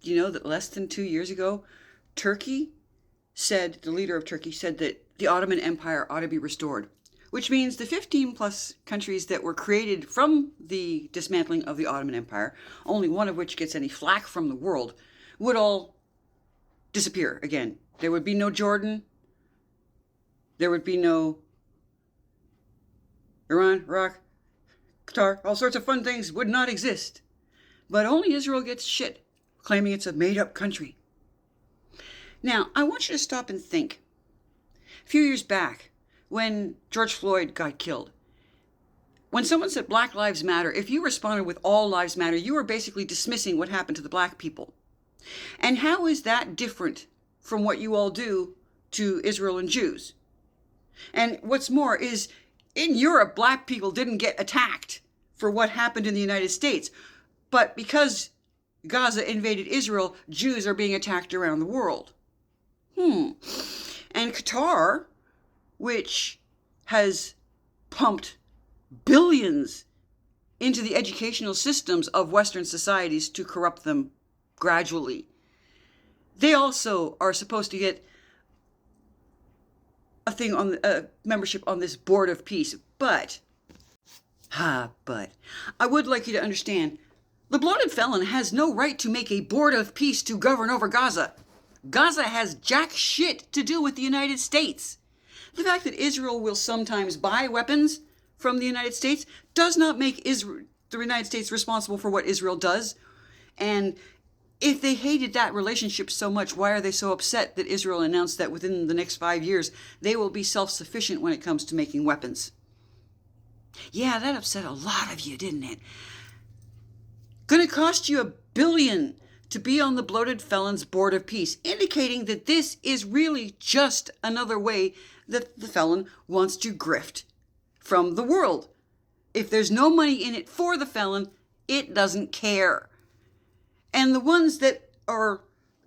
Do you know that less than 2 years ago, the leader of Turkey said that the Ottoman Empire ought to be restored, which means the 15 plus countries that were created from the dismantling of the Ottoman Empire, only one of which gets any flack from the world, would all disappear again. There would be no Jordan. There would be no Iran, Iraq, Qatar, all sorts of fun things would not exist. But only Israel gets shit, claiming it's a made-up country. Now, I want you to stop and think. A few years back, when George Floyd got killed, when someone said Black Lives Matter, if you responded with all lives matter, you were basically dismissing what happened to the black people. And how is that different from what you all do to Israel and Jews? And what's more is, in Europe, black people didn't get attacked for what happened in the United States. But because Gaza invaded Israel, Jews are being attacked around the world. And Qatar, which has pumped billions into the educational systems of Western societies to corrupt them gradually, they also are supposed to get a membership on this board of peace. But I would like you to understand, the bloated felon has no right to make a board of peace to govern over Gaza. Gaza has jack shit to do with the United States. The fact that Israel will sometimes buy weapons from the United States does not make the United States responsible for what Israel does. And if they hated that relationship so much, why are they so upset that Israel announced that within the next 5 years, they will be self-sufficient when it comes to making weapons? Yeah, that upset a lot of you, didn't it? Going to cost you $1 billion to be on the bloated felon's board of peace, indicating that this is really just another way that the felon wants to grift from the world. If there's no money in it for the felon, it doesn't care. And the ones that are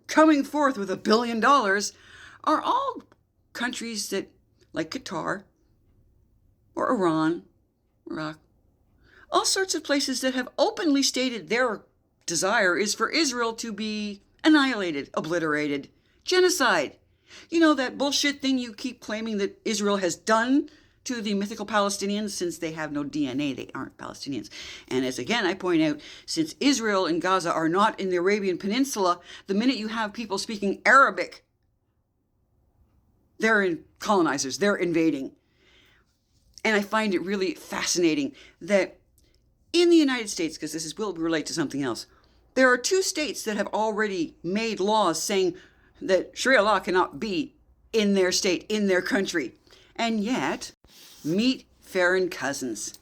coming forth with $1 billion are all countries that, like Qatar or Iran, Iraq, all sorts of places that have openly stated their desire is for Israel to be annihilated, obliterated, genocide. You know, that bullshit thing you keep claiming that Israel has done to the mythical Palestinians, since they have no DNA, they aren't Palestinians. And as again I point out, since Israel and Gaza are not in the Arabian Peninsula, the minute you have people speaking Arabic, they're colonizers, they're invading. And I find it really fascinating that in the United States, because will relate to something else, there are 2 states that have already made laws saying that Sharia law cannot be in their state, in their country. And yet, meet Farron Cousins.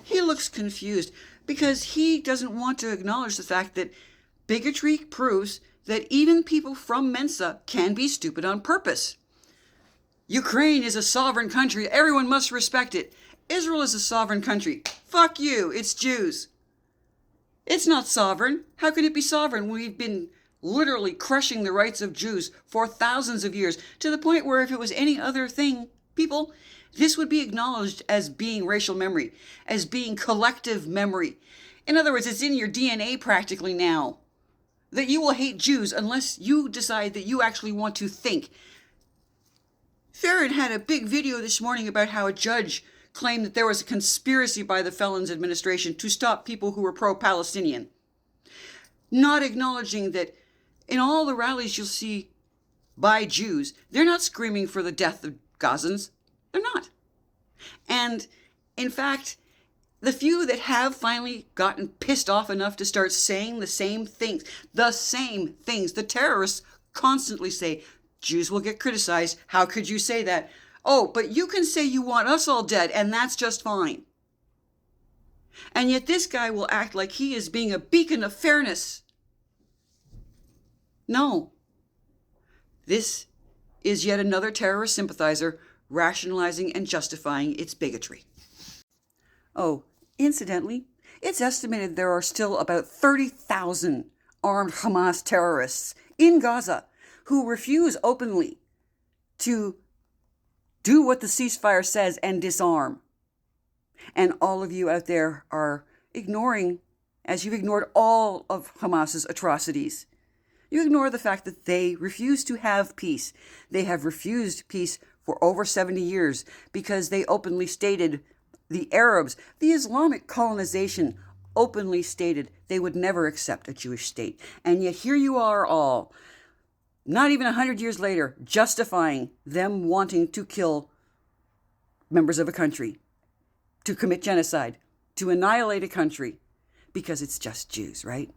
He looks confused because he doesn't want to acknowledge the fact that bigotry proves that even people from Mensa can be stupid on purpose. Ukraine is a sovereign country. Everyone must respect it. Israel is a sovereign country. Fuck you. It's Jews. It's not sovereign. How can it be sovereign? We've been literally crushing the rights of Jews for thousands of years, to the point where if it was any other people, this would be acknowledged as being racial memory, as being collective memory. In other words, it's in your DNA practically now that you will hate Jews unless you decide that you actually want to think. Farron had a big video this morning about how a judge claimed that there was a conspiracy by the felons administration to stop people who were pro-Palestinian, not acknowledging that in all the rallies you'll see by Jews, they're not screaming for the death of Gazans. They're not. And in fact, the few that have finally gotten pissed off enough to start saying the same things, the terrorists constantly say, Jews will get criticized. How could you say that? Oh, but you can say you want us all dead, and that's just fine. And yet this guy will act like he is being a beacon of fairness. No. This is yet another terrorist sympathizer rationalizing and justifying its bigotry. Oh, incidentally, it's estimated there are still about 30,000 armed Hamas terrorists in Gaza who refuse openly to do what the ceasefire says and disarm. And all of you out there are ignoring as you've ignored all of Hamas's atrocities. You ignore the fact that they refuse to have peace. They have refused peace for over 70 years because they openly stated, the Arabs, the Islamic colonization openly stated they would never accept a Jewish state. And yet here you are all, not even 100 years later, justifying them wanting to kill members of a country, to commit genocide, to annihilate a country, because it's just Jews, right?